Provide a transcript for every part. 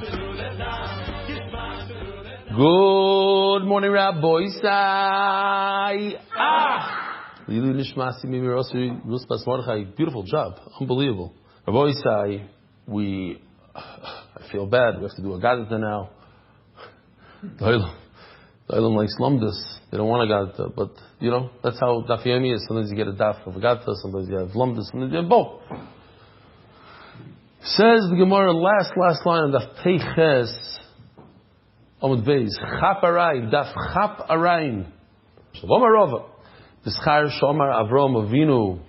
Good morning, Rabbi Isai. Beautiful job. Unbelievable. Rabbi Isai, I feel bad. We have to do a gadata now. The Olam likes lumdus. They don't want a gadata. But, that's how Daf Yomi is. Sometimes you get a daf of a gadata, sometimes you have lumdus, sometimes you have both. Says the Gemara, last line of Daf Teiches, Amud Beis, Chap Arayin, Daf Chap Arayin. Shalom Arova. B'schar Shomar Avram Avinu.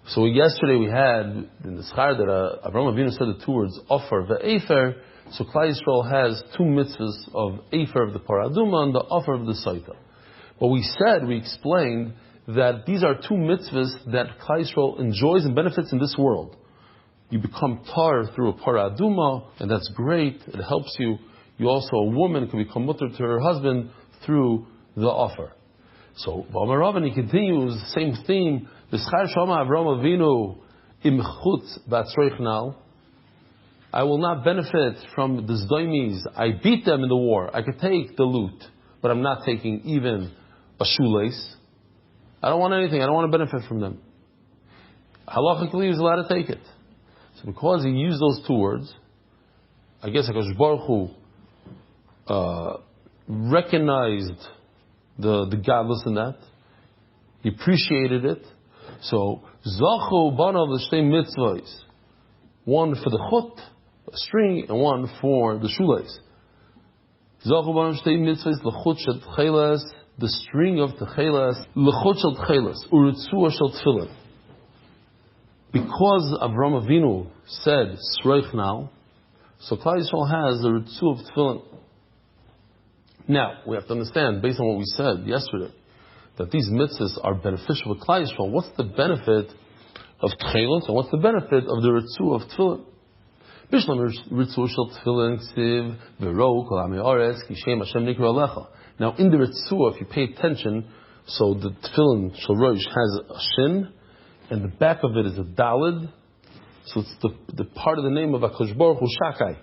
So yesterday we had in the schar that Avram Avinu said the two words offer ve'efer. So Klal Yisrael has two mitzvahs of efer of the paraduma and the offer of the saita. But we explained that these are two mitzvahs that Klal Yisrael enjoys and benefits in this world. You become tar through a paraduma, and that's great. It helps you. You also, a woman can become mutter to her husband through the offer. So, B'amarav, he continues, same theme, B'schar Shoma Avram Avinu im chutz b'atzroichnal. I will not benefit from the Zdoimis. I beat them in the war. I could take the loot, but I'm not taking even a shoelace. I don't want anything. I don't want to benefit from them. Halachically, he's allowed to take it. So because he used those two words, I guess HaKadosh Baruch Hu recognized the godless in that. He appreciated it. So, Zachu Banav l'shtei mitzvahs. One for the chut, a string, and one for the shoelace. Zachu Banav l'shtei mitzvahs, l'chut shel tchelas, the string of tchelas, l'chut shel tchelas, u'ritzua shel tefillin. Because Avram Avinu said, Sroichnal, so Klal Yisrael has the ritzua of tefillin. Now, we have to understand, based on what we said yesterday, that these mitzvahs are beneficial for Klal Yisrael. What's the benefit of tchelos and what's the benefit of the ritzua of tefillin? Bishlam ritzua shel tefillin ksiv v'ro kol ha'mei haaretz ki shem Hashem nikra alecha. Now, in the ritzua, if you pay attention, so the tefillin shel rosh has a shin, and the back of it is a dalid, so it's the part of the name of HaKadosh Baruch Hu Shakai.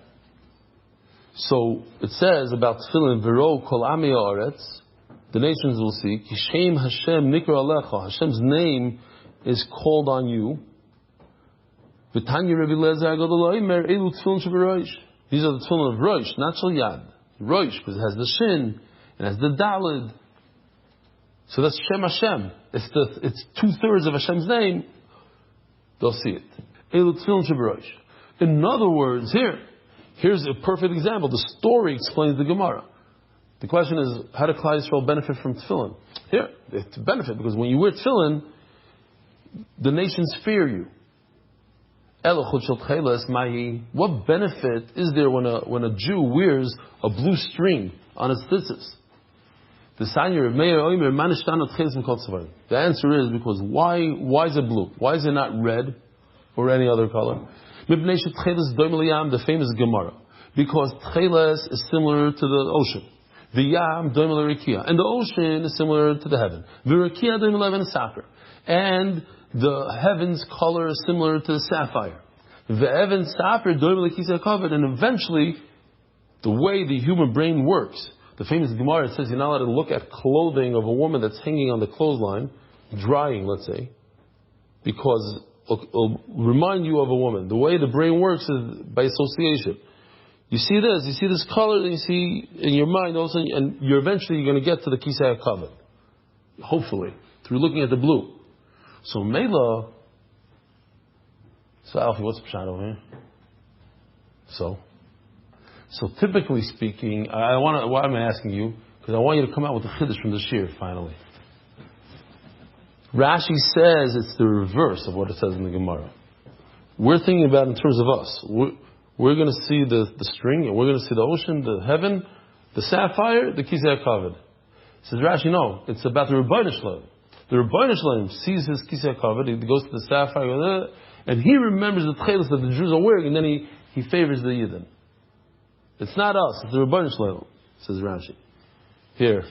So it says about tefillin, V'ro kol amei haaretz, the nations will see, Kishem Hashem nikra alecha, Hashem's name is called on you. V'tanya Reb Eli Stefansky Daf elu tefillin sheberosh. These are the tefillin of rosh, not shel yad. Rosh, because it has the shin, it has the dalid. So that's Shem Hashem. It's 2/3 of Hashem's name. They'll see it. Elu tefillin sheberosh. In other words, here's a perfect example. The story explains the Gemara. The question is, how does Klal Yisrael benefit from tefillin? Here, it's a benefit, because when you wear tefillin, the nations fear you. What benefit is there when a Jew wears a blue string on his tzitzis? The answer is because why is it blue? Why is it not red or any other color? The famous Gemara. Because tcheles is similar to the ocean. The yam doimel rikia, and the ocean is similar to the heaven. V'rikia doimel even sapphire, and the heaven's color is similar to the sapphire. Ve'evan sapphire doimel kisei kavod, and eventually, the way the human brain works. The famous Gemara says you're not allowed to look at clothing of a woman that's hanging on the clothesline, drying, let's say, because it'll remind you of a woman. The way the brain works is by association. You see this color, and you see in your mind also, and you're eventually going to get to the Kisei HaKavod. Hopefully, through looking at the blue. So Mela, Alfie, what's the pshat over here? So typically speaking, why am I asking you? Because I want you to come out with the chiddush from the shiur, finally. Rashi says it's the reverse of what it says in the Gemara. We're thinking about it in terms of us. We're going to see the string, and we're going to see the ocean, the heaven, the sapphire, the Kisei HaKavod. Says Rashi, no, it's about the Rebbeinu Shalom. The Rebbeinu Shalom sees his Kisei HaKavod, he goes to the sapphire, and he remembers the tchelis that the Jews are wearing, and then he favors the Yidden. It's not us, it's the Rebbeinu Shalom, says Rashi. Here,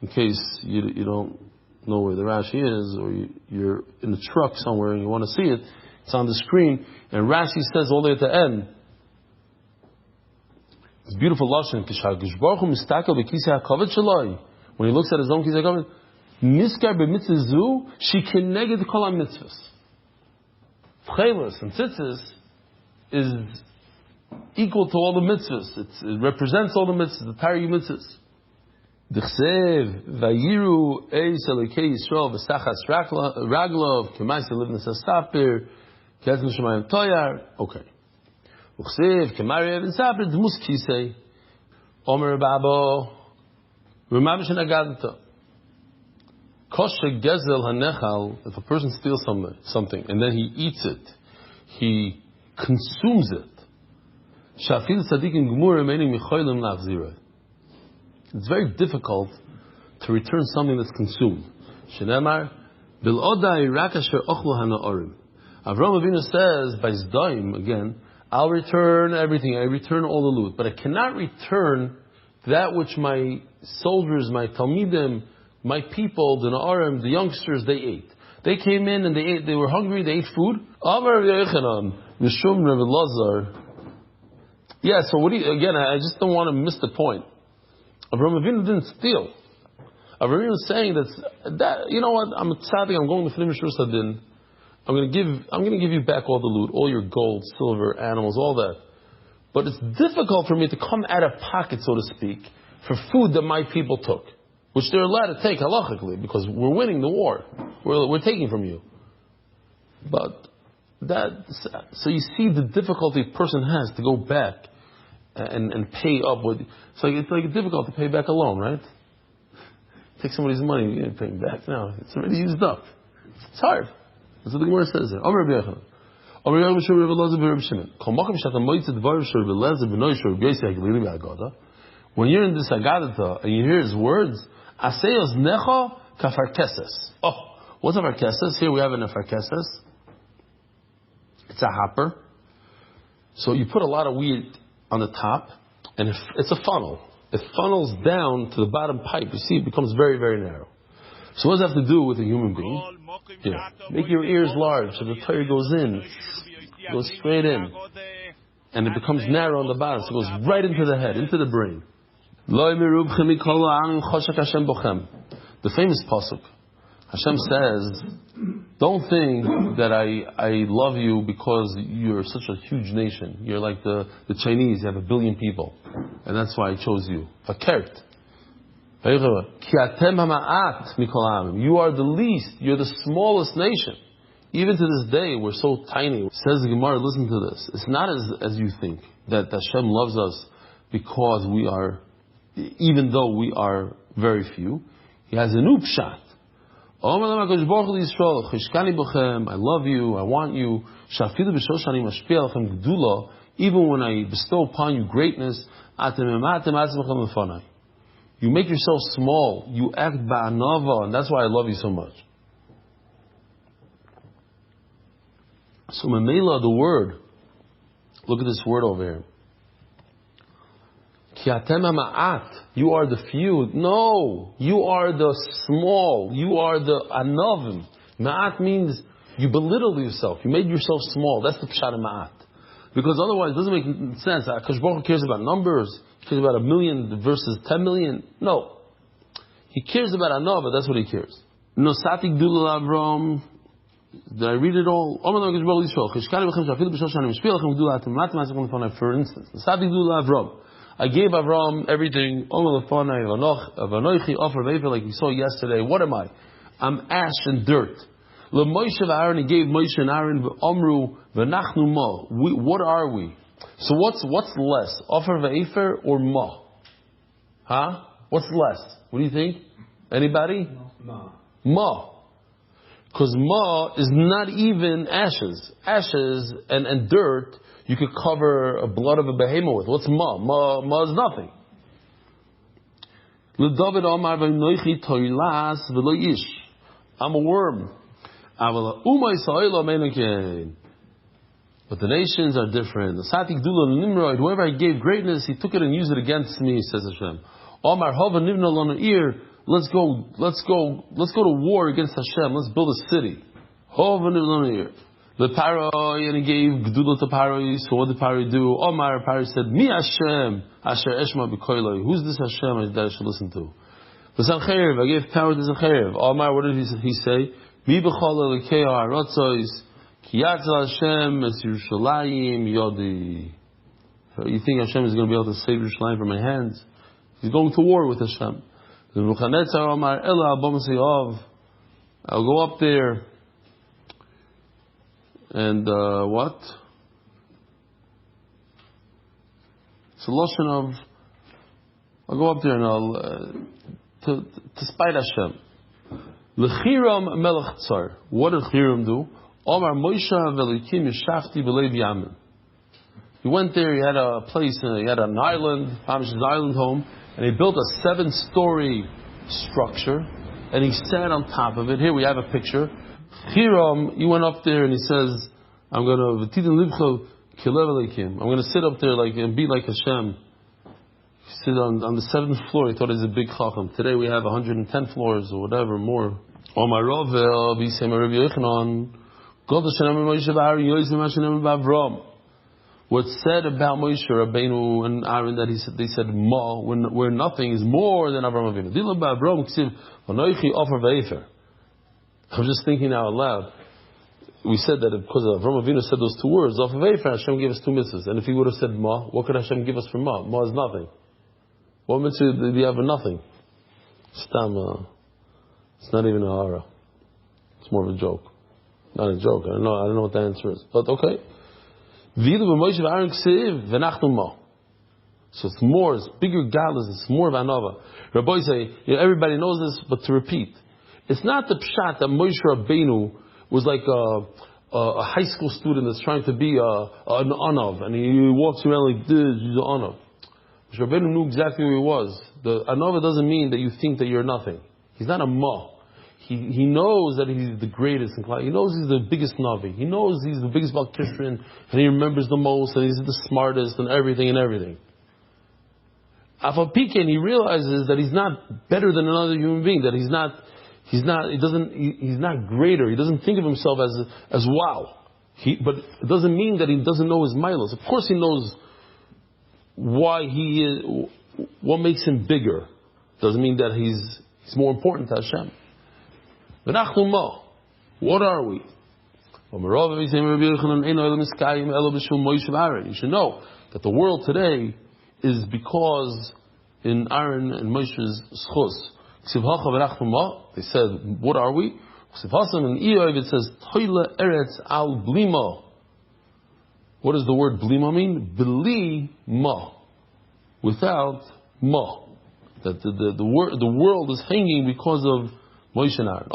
in case you don't know where the Rashi is, or you're in a truck somewhere and you want to see it, it's on the screen, and Rashi says all the way at the end, It's beautiful lashon. When he looks at his own kisei hakavod, niskar b'mitzvah zu shekeneged kol hamitzvos. Tchelos and tzitzis is equal to all the mitzvahs. It represents all the mitzvahs, the Tari mitzvahs. D'chsev vayiru eis elokei Yisrael v'sachas raglov k'maisa livnes hasapir k'etzim shemayim toyar. Okay. D'chsev k'mari evin sapir d'mus kisei omer babo v'mamish nagadta. Kosher gezel hanechal. If a person steals something and then he eats it, he consumes it. Shafil tzadikim gemur remaining micholim lachzira. It's very difficult to return something that's consumed. Shenemar bil odai rak asher ochlu hanaorim. Avraham Avinu says by his daim again, I'll return everything. I return all the loot, but I cannot return that which my soldiers, my talmidim, my people, the Na'arim, the youngsters, they ate. They came in and they ate. They were hungry. They ate food. Amar Yechanan, Mishum Reb Elazar. Yeah. So what do you, again? I just don't want to miss the point. Avraham Avinu didn't steal. Avraham Avinu was saying that you know what? I'm a tzaddik. I'm going to finish Rusadin. I'm going to give you back all the loot, all your gold, silver, animals, all that. But it's difficult for me to come out of pocket, so to speak, for food that my people took, which they're allowed to take halachically because we're winning the war. We're taking from you. But so you see the difficulty a person has to go back and pay up with. It's like difficult to pay back a loan, right? Take somebody's money, you didn't pay him back. No, it's already used up. It's hard. That's what the Gemara says there. When you're in this Agadata and you hear his words, Aseyos necha kafarkeses. Oh, what's a farkeses? Here we have an farkeses. It's a hopper. So you put a lot of wheat on the top, and it's a funnel. It funnels down to the bottom pipe. You see, it becomes very, very narrow. So what does that have to do with a human being? Here, make your ears large so the Torah goes in, goes straight in, and it becomes narrow on the bottom, so it goes right into the head, into the brain. The famous pasuk, Hashem says, don't think that I love you because you're such a huge nation. You're like the Chinese, you have 1 billion people, and that's why I chose you. Fakert. You are the least, you're the smallest nation. Even to this day, we're so tiny. Says the Gemara, listen to this. It's not as you think, that Hashem loves us because we are, even though we are very few. He has an upshat. I love you, I want you. Even when I bestow upon you greatness, you make yourself small. You act ba'anava, and that's why I love you so much. So memela, the word. Look at this word over here. Ki atem ha'ma'at. You are the few. No, you are the small. You are the anavim. Ma'at means you belittle yourself. You made yourself small. That's the pshat of ma'at. Because otherwise, it doesn't make sense. HaKadosh Baruch Hu cares about numbers. He cares about 1 million versus 10 million. No. He cares about anava. That's what he cares. Nosati gdula Avram. Did I read it all? For instance, Nosati gdula Avram. I gave Avram everything. Like we saw yesterday. What am I? I'm ash and dirt. LeMoshe v'Aaron, he gave Moshe and Aaron Amru v'nachnu ma. What are we? So what's less? Ofer v'Efer or ma? Huh? What's less? What do you think? Anybody? Ma. Ma. Because ma is not even ashes. Ashes and dirt you could cover a blood of a behemoth with. What's ma? Ma is nothing. LeDavid Amar v'noichi toilas v'lo ish. I'm a worm. But the nations are different. Whoever I gave greatness, he took it and used it against me, says Hashem. Let's go to war against Hashem. Let's build a city. The Paro, and he gave Gdula to Paro. So what did Paro do? Omar, Paro said, Mi Hashem, Asher Eshma B'koiloi. Who's this Hashem that I should listen to? The Sancherev, I gave power to Sancherev. Omar, what did he say? Mi B'chol Elikei HaRotzois, Ki Yatzal Hashem Es Yerushalayim Yodi. You think Hashem is going to be able to save Yerushalayim from my hands? He's going to war with Hashem. Omar, Ela Abba Masayov. I'll go up there. And what? It's a lotion of. I'll go up there and I'll to spite Hashem. Lechiram melech tsar. What did Chiram do? Omar Moshe velikim yeshafti b'lev yamin. He went there. He had a place. He had an island, Hamish's island home, and he built a 7-story structure. And he sat on top of it. Here we have a picture. Hiram, he went up there and he says, I'm going to sit up there and be like Hashem. Sit on the 7th floor. He thought he was a big chacham. Today we have 110 floors or whatever more. What's said about Moshe Rabbeinu and Aaron that they said Ma, where nothing is more than Avraham Avinu. I'm just thinking out loud. We said that because Avraham Avinu said those 2 words, off of Efer, Hashem gave us 2 mitzvahs. And if he would have said Ma, what could Hashem give us for Ma? Ma is nothing. What mitzvah do you have for nothing? Stam, it's not even a hara. It's more of a joke. Not a joke. I don't know what the answer is. But okay. So it's more, it's bigger galus, it's more of anova. Rabbi say, everybody knows this, but to repeat, it's not the pshat that Moshe Rabbeinu was like a high school student that's trying to be an anov, and he walks around like this, he's an anov. Moshe Rabbeinu knew exactly who he was. The anova doesn't mean that you think that you're nothing. He's not a ma. He knows that he's the greatest in class. He knows he's the biggest Navi. He knows he's the biggest Balkishrin, and he remembers the most, and he's the smartest, and everything. Afal Piken, he realizes that he's not better than another human being. That he's not greater. He doesn't think of himself as wow. But it doesn't mean that he doesn't know his milos. Of course, he knows why he is. What makes him bigger doesn't mean that he's more important to Hashem. What are we? You should know that the world today is because in Aaron and Moshe's schus. They said, what are we? In Eoiv it says, Toile Eretz al Blima. What does the word Blima mean? Beli ma. Without ma. That the world is hanging because of Moshe and Aaron.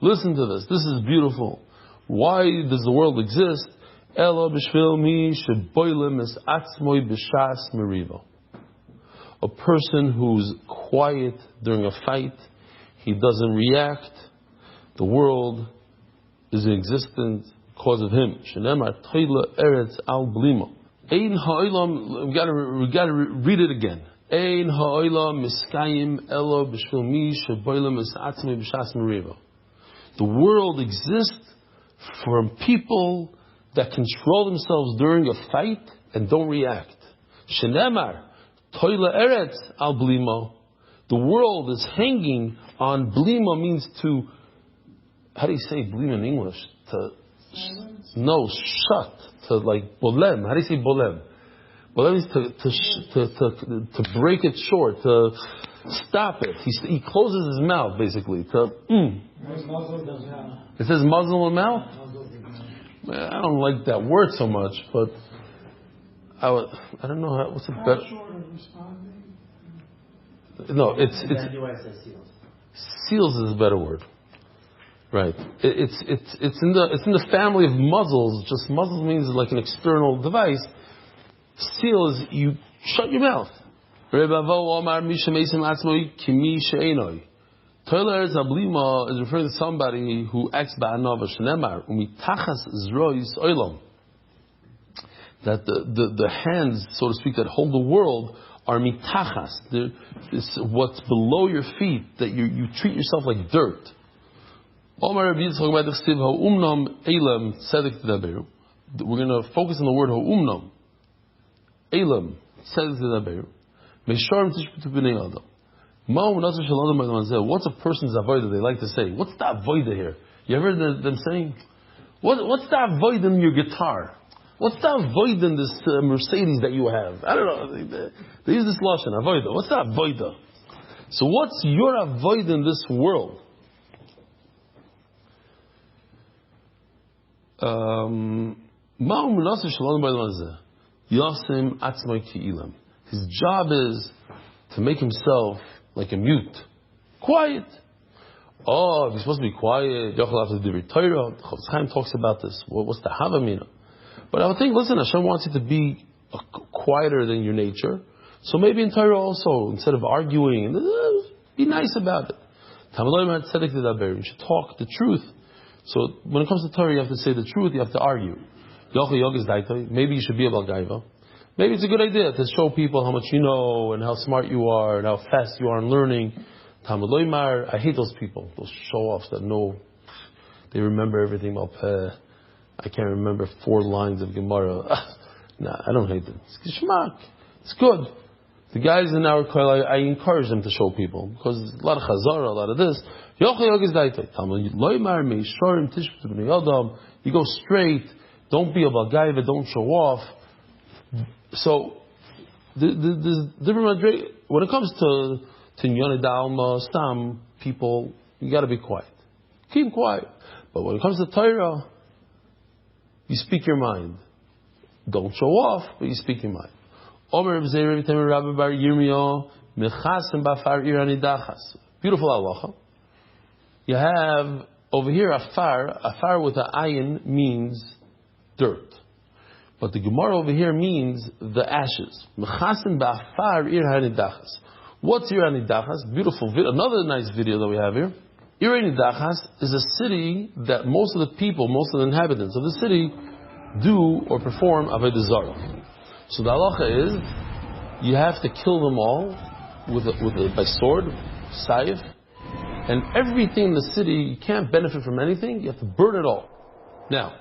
Listen to this. This is beautiful. Why does the world exist? A person who's quiet during a fight, he doesn't react. The world is existent because of him. We got to read it again. The world exists for people that control themselves during a fight and don't react. Shenemar, toila eretz al blimo. The world is hanging on blima means to. How do you say blima in English? Shut. To like bolem. How do you say bolem? Well, that means to break it short, to stop it. He closes his mouth, basically. It says muzzle and mouth? I don't like that word so much, but I don't know what's the better. No, it's seals is a better word. Right. It's in the family of muzzles. Just muzzles means like an external device. Seal is you shut your mouth. Toiler Zablima is referring to somebody who acts ba'anava shenemar umitachas zrois oilam. That the hands, so to speak, that hold the world are mitachas. It's what's below your feet, that you treat yourself like dirt. Omar Rabbi Yitzchak by the Chsiv ha'umnam elam tzedek t'daberu. We're going to focus on the word ha'umnam. Elam tzedek t'daberu. Meisharim tishputu b'nei adam. Ma'u nazar shel adam b'adam hazeh. What's a person's avodah they like to say? What's the avodah here? You ever heard them saying? What's the avodah in your guitar? What's the avodah in this Mercedes that you have? I don't know. They use this lashon, avodah. What's the avodah? So what's your avodah in this world? His job is to make himself like a mute. Quiet. Oh, if he's supposed to be quiet, Chofetz Chaim talks about this. What's the Havamina? But I would think, listen, Hashem wants you to be quieter than your nature. So maybe in Torah also, instead of arguing, be nice about it. You should talk the truth. So when it comes to Torah, you have to say the truth, you have to argue. Maybe you should be about Gaiva. Maybe it's a good idea to show people how much you know and how smart you are and how fast you are in learning. I hate those people, those show-offs that know they remember everything. I can't remember 4 lines of Gemara. Nah, I don't hate them. It's geschmack. It's good. The guys in our call, I encourage them to show people because there's a lot of chazarah, a lot of this. You go straight. Don't be about gaiva. Don't show off. So there's different. When it comes to Tinyane Dalma, some people, you got to be quiet. Keep quiet. But when it comes to Torah, you speak your mind. Don't show off, but you speak your mind. Beautiful halacha. You have over here afar with an ayin means dirt. But the Gemara over here means the ashes. What's Ir Hanidachas? Beautiful video. Another nice video that we have here. Ir Hanidachas is a city that most of the people, most of the inhabitants of the city do or perform Avodah Zarah. So the halacha is you have to kill them all by sword, saif, and everything in the city, you can't benefit from anything, you have to burn it all. Now,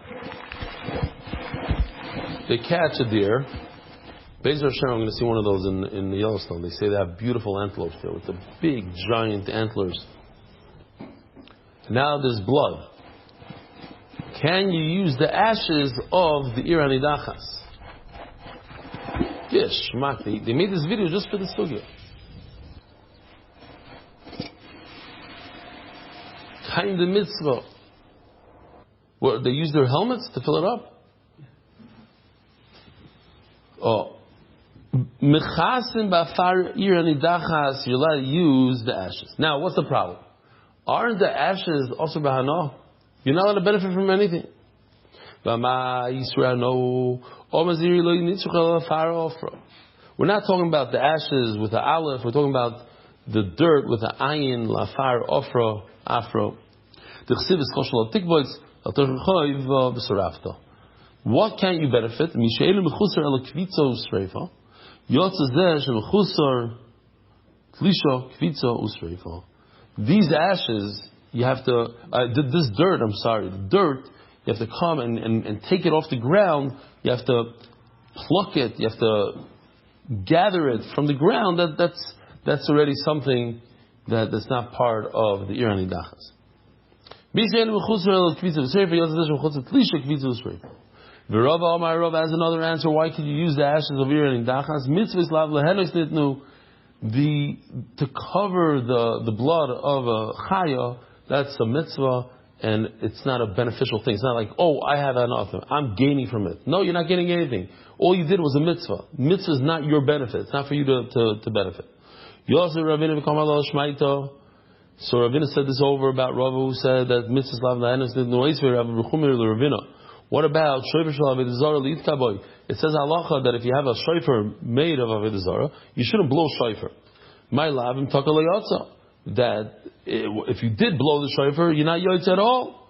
they catch a deer. Be'ezer Hashem, I'm going to see one of those in the Yellowstone. They say they have beautiful antelopes there with the big, giant antlers. Now there's blood. Can you use the ashes of the Ir Hanidachas? Yes, shmak. They made this video just for the sugya. Kind of mitzvah. What, they use their helmets to fill it up? Oh. Mechasim bafar Ir Hanidachas, you're allowed to use the ashes. Now, what's the problem? Aren't the ashes also bahana? You're not allowed to benefit from anything. We're not talking about the ashes with the aleph. We're talking about the dirt with the ayin, lafar, ofra, afro. What can't you benefit? These ashes, you have to, this dirt, the dirt, you have to come and take it off the ground, you have to pluck it, you have to gather it from the ground, that's already something that's not part of the Ir Hanidachas. Rava has another answer. Why could you use the ashes of Ir Hanidachas? To cover the blood of a chaya, that's a mitzvah, and it's not a beneficial thing. It's not like, oh, I have enough, I'm gaining from it. No, you're not gaining anything. All you did was a mitzvah. Mitzvah is not your benefit. It's not for you to benefit. So Ravina said this over about Rava, who said that mitzvahs lav la'enos Ravina. What about shofar shel avodah zarah li'itkaboy? It says halacha that if you have a shofar made of avodah zarah, you shouldn't blow shofar. My lavim taka le'yotza. That if you did blow the shofar, you're not yotza at all.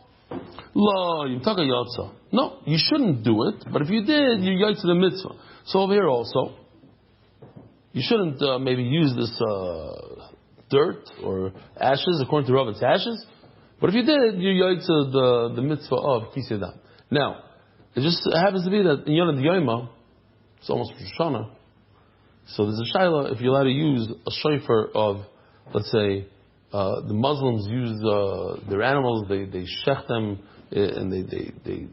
Lo yim taka yotza. No, you shouldn't do it. But if you did, you're yotza the mitzvah. So over here also, you shouldn't maybe use this dirt or ashes according to Rav. It's ashes. But if you did, you yaitza the mitzvah of kisei dam. Now, it just happens to be that in Yonah D'Yoma, it's almost Rosh Hashanah, so there's a shaila if you're allowed to use a shofar of, let's say, the Muslims use their animals, they shech them, and they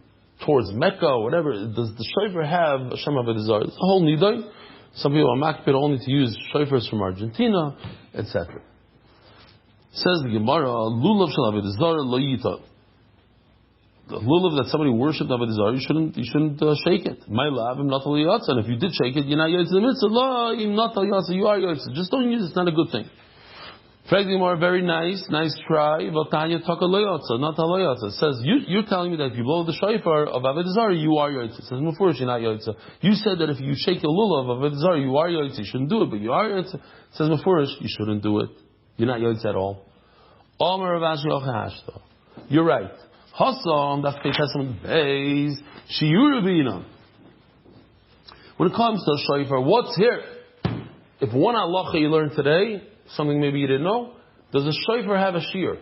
towards Mecca or whatever. Does the shofar have a Shem Avodah Zarah? It's a whole niday. Some people are makpid only to use shofars from Argentina, etc. Says the Gemara, lulav shel Avodah Zarah lo yita. The lulav that somebody worshipped Avodah Zarah, you shouldn't shake it. My love, im natal yatsa. And if you did shake it, you're not yatsa the mitzvah. La im natal yatsa, you are yatsa. Just don't use it. It's not a good thing. More very nice try. Vatanya taka lo yatsa, natal yatsa. It says you're telling me that if you blow the shofar of Avodah Zarah, you are yatsa. It says mufurish, you're not yatsa. You said that if you shake your lulav of Avodah Zarah, you are yatsa. You shouldn't do it, but you are yatsa. It says mufurish, you shouldn't do it. You're not yatsa at all. You're right. Hasam, that's Testament Beis, Shiur Bina. When it comes to shofar, what's here? If one halacha you learned today, something maybe you didn't know, does a shofar have a shiur?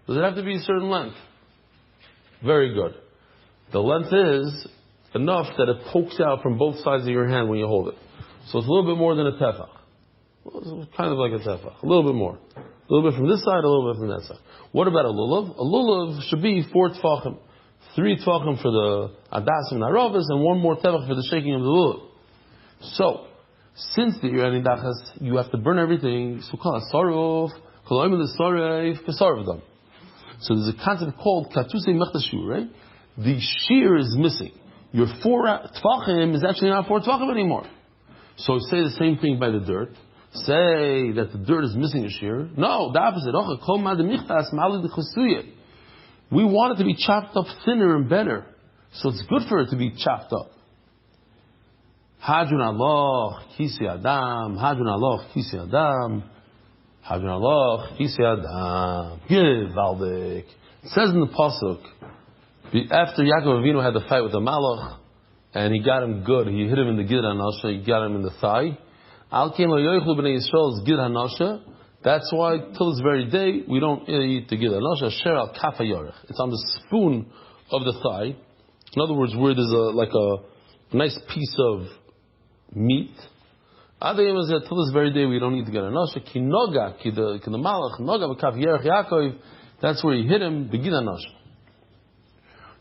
Does it have to be a certain length? Very good. The length is enough that it pokes out from both sides of your hand when you hold it. So it's a little bit more than a tefach. It's kind of like a tefach. A little bit more. A little bit from this side, a little bit from that side. What about a lulav? A lulav should be 4 tefachim. 3 tefachim for the adasim and aravas, and 1 more tefach for the shaking of the lulav. So, since the Irani dachas, you have to burn everything. So there's a concept called katusei mechtashu, right? The shear is missing. Your 4 tefachim is actually not 4 tefachim anymore. So say the same thing by the dirt. Say that the dirt is missing a shear. No, the opposite. We want it to be chopped up thinner and better. So it's good for it to be chopped up. Hadrun Allah, kisi adam. Hadrun Allah, kisi adam. Hadrun Allah, kisi adam. Givaldik. It says in the pasuk, after Yaakov Avinu had the fight with the Malach, and he got him good, he hit him in the gid hanasha, he got him in the thigh. That's why till this very day we don't eat the gid hanasha. Sher al kafa yorech. It's on the spoon of the thigh. In other words, where there's a nice piece of meat. Till this very day we don't eat the gid hanasha. Ki noga, ki the malach noga b'kaf yorech Yaakov. That's where he hit him the gid hanasha.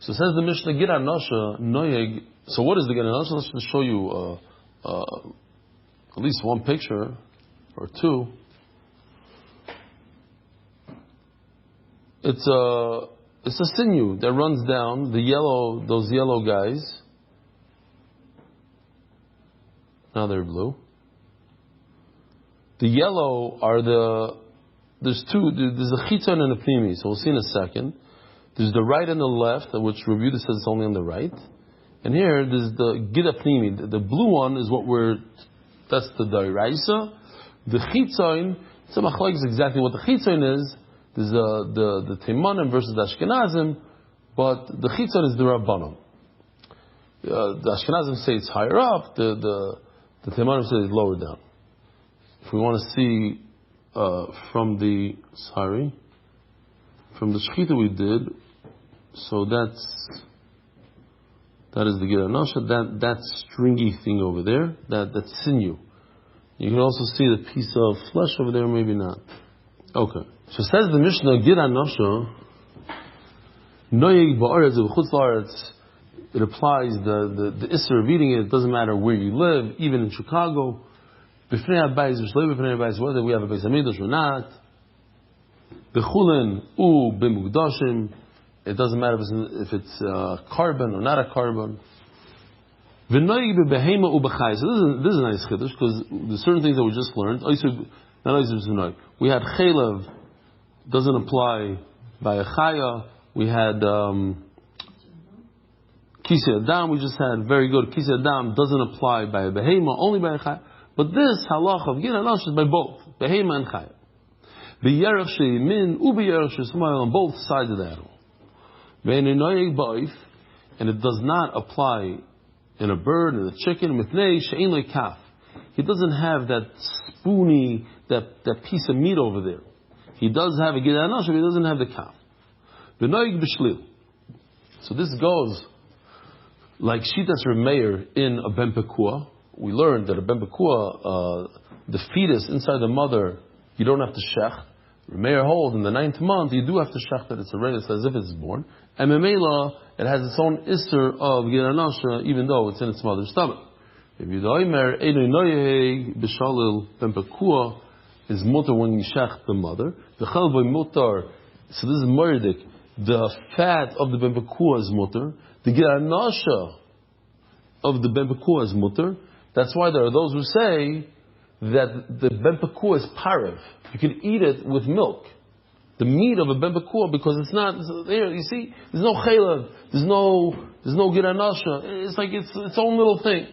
So it says the Mishnah gid hanasha noyeg. So what is the gid hanasha? Let's just show you at least one picture or two. It's a sinew that runs down those yellow guys. Now they're blue. The yellow are there's a chiton and a pnimi, so we'll see in a second. There's the right and the left, which Reb Yudah says it's only on the right. And here there's the gida pnimi. The blue one is that's the Dairaisa. The Chitzon, some machlokes is exactly what the Chitzon is. There's the Teimanim versus the Ashkenazim, but the Chitzon is the Rabbanim. The Ashkenazim say it's higher up, the Teimanim say it's lower down. If we want to see from the Shechita we did, so that is the Gid Hanasha, that stringy thing over there, that's sinew. You can also see the piece of flesh over there, maybe not. Okay. So it says the Mishnah, Gid Hanasha, Noyeg ba'aretz v'chutz la'aretz, it applies the Isser of eating it doesn't matter where you live, even in Chicago. B'fnei habayis, v'shlev b'fnei habayis, whether we have a Beis Hamikdash or not. B'chulin u b'mukdashim, it doesn't matter if it's carbon or not a carbon. V'noyeg b'behema u b'chai. So this is a nice chiddush because the certain things that we just learned. We had chaylev, doesn't apply by a chaya. We had Kisei Adam, we just had very good. Kisei Adam doesn't apply by a behema, only by a chaya. But this halach of Gid Hanasha is by both behema and chaya. B'yerech she'imin u b'yerech she'ismail, on both sides of the animal. Ve'nenoyeg ba'if, and it does not apply in a bird, in a chicken. Mitnei she'ein le'kaf, he doesn't have that spoony, that piece of meat over there. He does have a Gid Hanasha, but he doesn't have the kaf. V'noig b'shlil. So this goes like Shitas Reb Meir in a ben pekua. We learned that a ben pekua, the fetus inside the mother, you don't have to shech. Reb Meir holds in the 9th month, you do have to shech that it's already as if it's born. And Memela, it has its own isser of Giranasha, even though it's in its mother's stomach. If you doimer, Einu Noyeh b'shalil ben pekua is mutar when you shech the mother. The chalboy mutar, so this is murdik. The fat of the ben pekua is mutar. The giranasha of the ben pekua is mutar. That's why there are those who say that the ben pekua is parev. You can eat it with milk. The meat of a ben pekua, because it's not there. You see, there's no chaylev, there's no giranasha. It's like it's its own little thing.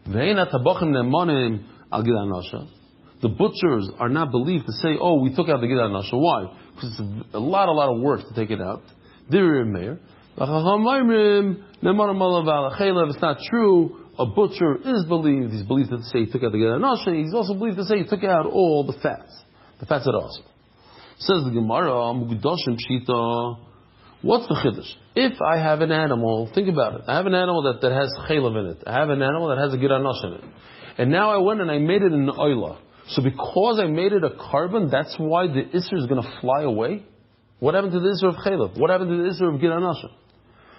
The butchers are not believed to say, "Oh, we took out the giranasha." Why? Because it's a lot of work to take it out. It's not true. A butcher is believed. He's believed to say he took out the giranasha. He's also believed to say he took out all the fats. The fats are awesome. Says the Gemara, what's the chiddush? If I have an animal, think about it. I have an animal that has chaylev in it. I have an animal that has a giranasha in it. And now I went and I made it in an oila. So because I made it a carbon, that's why the isser is going to fly away? What happened to the isser of chaylev? What happened to the isser of giranasha?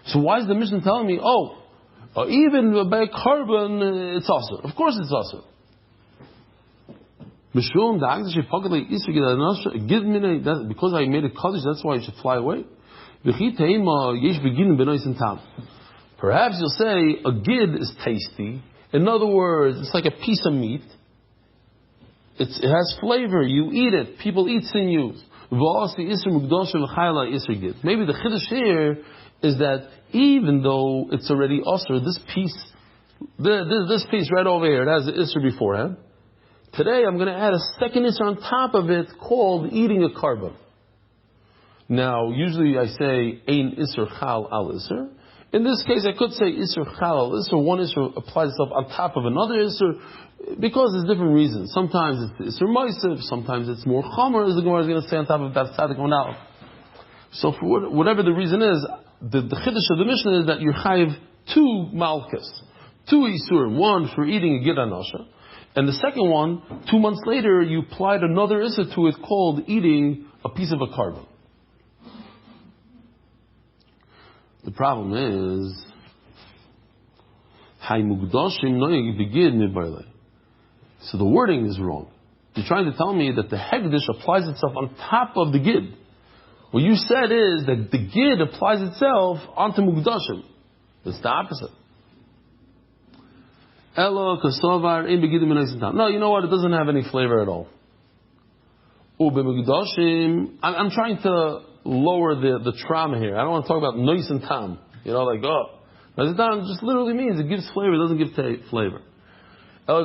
So why is the Mishnah telling me, even by a carbon, it's also? Of course it's also. Because I made it kaddish, that's why it should fly away. Perhaps you'll say a gid is tasty. In other words, it's like a piece of meat. It has flavor. You eat it. People eat sinews. Maybe the chiddush here is that even though it's already usher, this piece right over here, it has the isser beforehand. Today I'm going to add a second isser on top of it called eating a carbon. Now, usually I say ein isser chal al isser. In this case, I could say isser chal al isser. One isser applies itself on top of another isser because there's different reasons. Sometimes it's isser ma'isiv, sometimes it's more chomer, as the Gemara is going to say on top of that tzadik now. So for whatever the reason is, the chiddush of the Mishnah is that you chayiv 2 malchus, 2 isurim, one for eating a giranasha. And the second one, 2 months later, you applied another issur to it called eating a piece of a carbon. The problem is, so the wording is wrong. You're trying to tell me that the hegdish applies itself on top of the gid. What you said is that the gid applies itself onto mugdashim. It's the opposite. No, you know what? It doesn't have any flavor at all. I'm trying to lower the trauma here. I don't want to talk about nois and tam. Nois and tam just literally means it gives flavor, it doesn't give flavor. A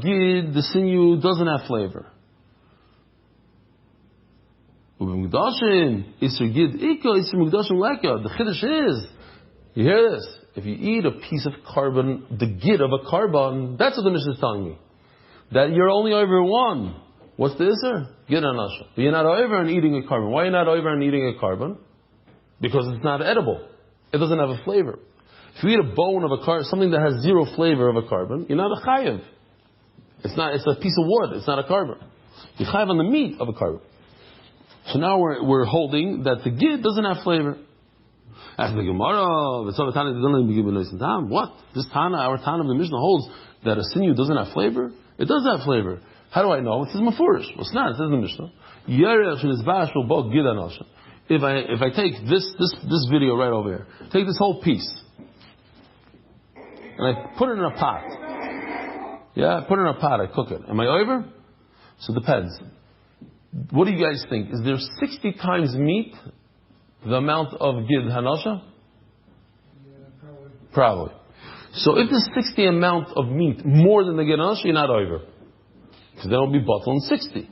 gid, the sinew, doesn't have flavor. The chiddush is, you hear this? If you eat a piece of carbon, the gid of a carbon, that's what the Mishnah is telling me. That you're only over one. What's the isser? Gid anasha. But you're not over in eating a carbon. Why are you not over in eating a carbon? Because it's not edible. It doesn't have a flavor. If you eat a bone of a carbon, something that has zero flavor of a carbon, you're not a chayiv. It's a piece of wood. It's not a carbon. You're chayiv on the meat of a carbon. So now we're holding that the gid doesn't have flavor. After the Gemara, what? This Tana, our Tana of the Mishnah holds that a sinew doesn't have flavor? It does have flavor. How do I know? It says Mefurish. Well, it's not. It says in the Mishnah. If I take this video right over here, take this whole piece, and I put it in a pot. Yeah, I put it in a pot, I cook it. Am I over? So it depends. What do you guys think? Is there 60 times meat the amount of gid hanasha? Yeah, probably. So if there's 60 amount of meat more than the gid hanasha, you're not over. Because then it'll be bottled in 60. You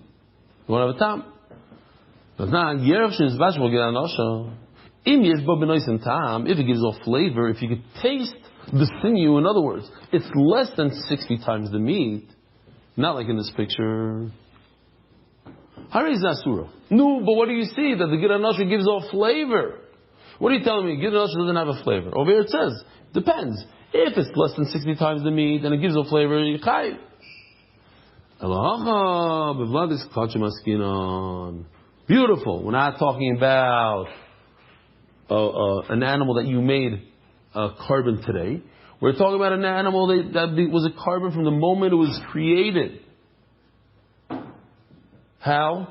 won't have a time. But now, if it gives off flavor, if you could taste the sinew, in other words, it's less than 60 times the meat, not like in this picture. Haris Asura. No, but what do you see? That the Gid HaNasha gives off flavor. What are you telling me? Gid HaNasha doesn't have a flavor. Over here it says, depends. If it's less than 60 times the meat and it gives off flavor, you chayiv. Beautiful. We're not talking about an animal that you made a carbon today. We're talking about an animal that was a carbon from the moment it was created. How?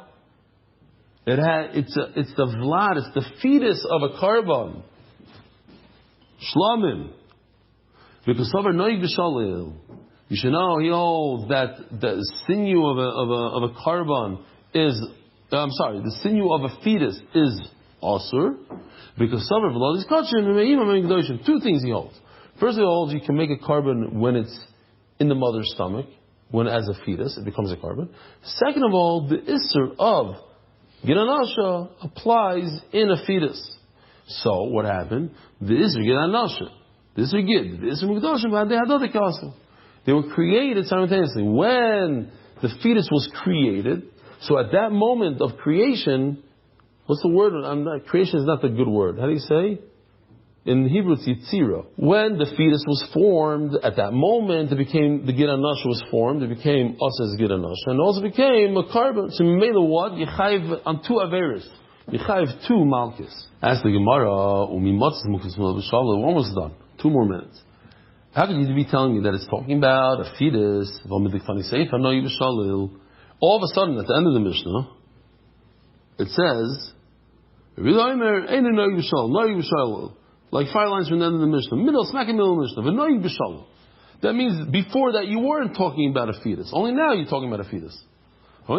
It's the vlad, it's the fetus of a carbon. Shlamim. Because over noig b'shalil. You should know, he holds that the sinew of a carbon is, the sinew of a fetus is asur. Because over v'lo is kachim. Two things he holds. First of all, you can make a carbon when it's in the mother's stomach, when as a fetus it becomes a carbon. Second of all, the isser of Gid HaNasha applies in a fetus. So what happened? The isser Gid HaNasha, the isser Gid, the isser Mukdashim, they were created simultaneously. When the fetus was created, so at that moment of creation, what's the word? Creation is not the good word. How do you say? In Hebrew, it's Yitzira. When the fetus was formed, at that moment, the Gid HaNasha was formed. It became us as Gid HaNasha, and also became a carbon. So, Mela what? Yechayiv on two averis. Yechayiv two malchus. Ask the Gemara, we're almost done. 2 more minutes. How could you be telling me that it's talking about a fetus? All of a sudden, at the end of the Mishnah, it says, like 5 lines from the end of the Mishnah. Smack in the middle of the Mishnah. That means before that you weren't talking about a fetus. Only now you're talking about a fetus. We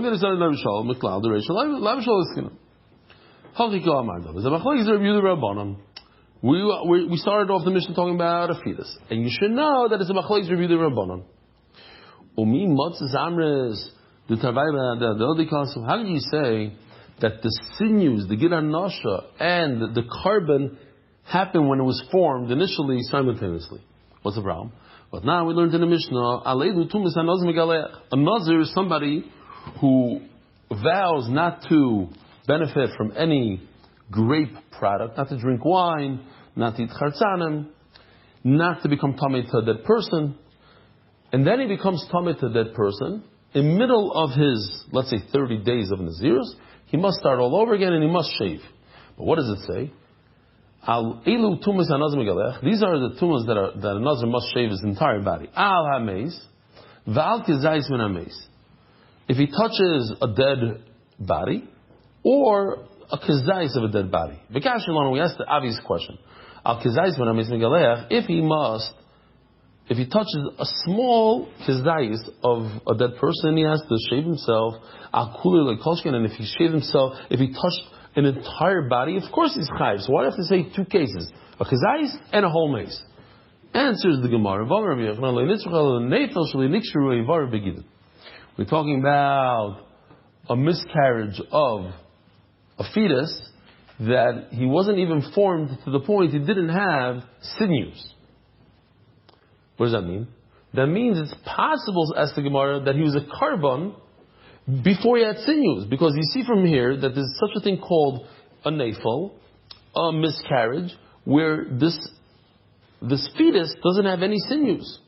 started off the Mishnah talking about a fetus. And you should know that it's a machlokes Reb Eli Rabbanan. How can you say that the sinews, the Gid HaNasha, and the carbon happened when it was formed initially simultaneously? What's the problem? But now we learned in the Mishnah, a nazir is somebody who vows not to benefit from any grape product, not to drink wine, not to eat chartzanim, not to become tamei to a dead person. And then he becomes tamei to a dead person. In middle of his, let's say, 30 days of Nazirus, he must start all over again and he must shave. But what does it say? These are the tumas that a Nazir must shave his entire body. Al hameis, v'al kizayis min hameis. If he touches a dead body, or a kizayis of a dead body. We asked the obvious question. Al kizayis min hameis megalech, if he touches a small kizayis of a dead person, he has to shave himself. Al kuli lekolshkin, and if he shaved himself, if he touched an entire body, of course he's chayiv. So why do I have to say 2 cases? A kizayis and a whole mace. Answers the Gemara. We're talking about a miscarriage of a fetus that he wasn't even formed to the point he didn't have sinews. What does that mean? That means it's possible, as the Gemara, that he was a carbon before he had sinews. Because you see from here that there's such a thing called a nafel, a miscarriage, where this fetus doesn't have any sinews.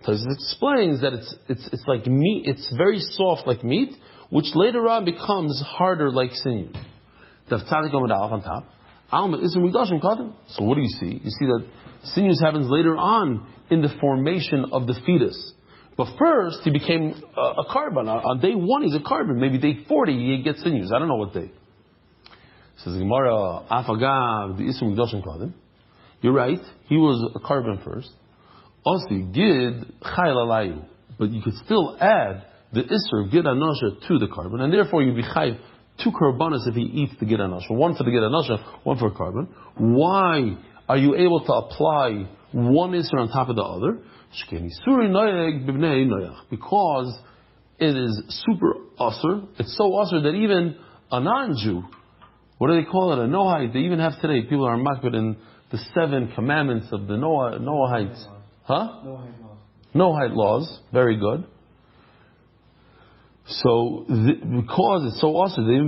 So it explains that it's like meat, it's very soft like meat, which later on becomes harder like sinews. On top. So what do you see? You see that sinews happens later on in the formation of the fetus. But first, he became a carbon. On day 1, he's a carbon. Maybe day 40, he gets sinews. I don't know what day. Says Gemara, Afagav, the Isum Gdoshim Kadim. You're right. He was a carbon first. Also, Gid Chayil Alayu. But you could still add the Isser Gid HaNasha to the carbon, and therefore you'd be Chayil 2 korbanos if he eats the Gid HaNasha. 1 for the Gid HaNasha, 1 for carbon. Why are you able to apply one Isser on top of the other? Because it is super usher. It's so usher that even a non-Jew, what do they call it? A Noahite. They even have today. People are makbid in the 7 commandments of the Noahites. Huh? Noahite laws. Very good. So because it's so awesome, they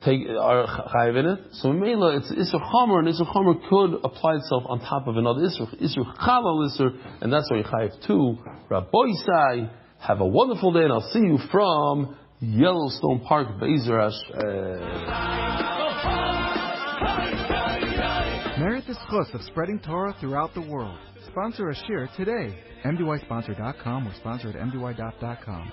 are chayiv in it. So Mela, it's Isur Chomer, and Isur Chomer could apply itself on top of another Isur Chalal Isur, and that's why you chayiv too. Rabbi Isai, have a wonderful day, and I'll see you from Yellowstone Park, Be'ezer Merit the schus of spreading Torah throughout the world. Sponsor a shiur today. MDYsponsor.com or sponsor at MDYDaf.com.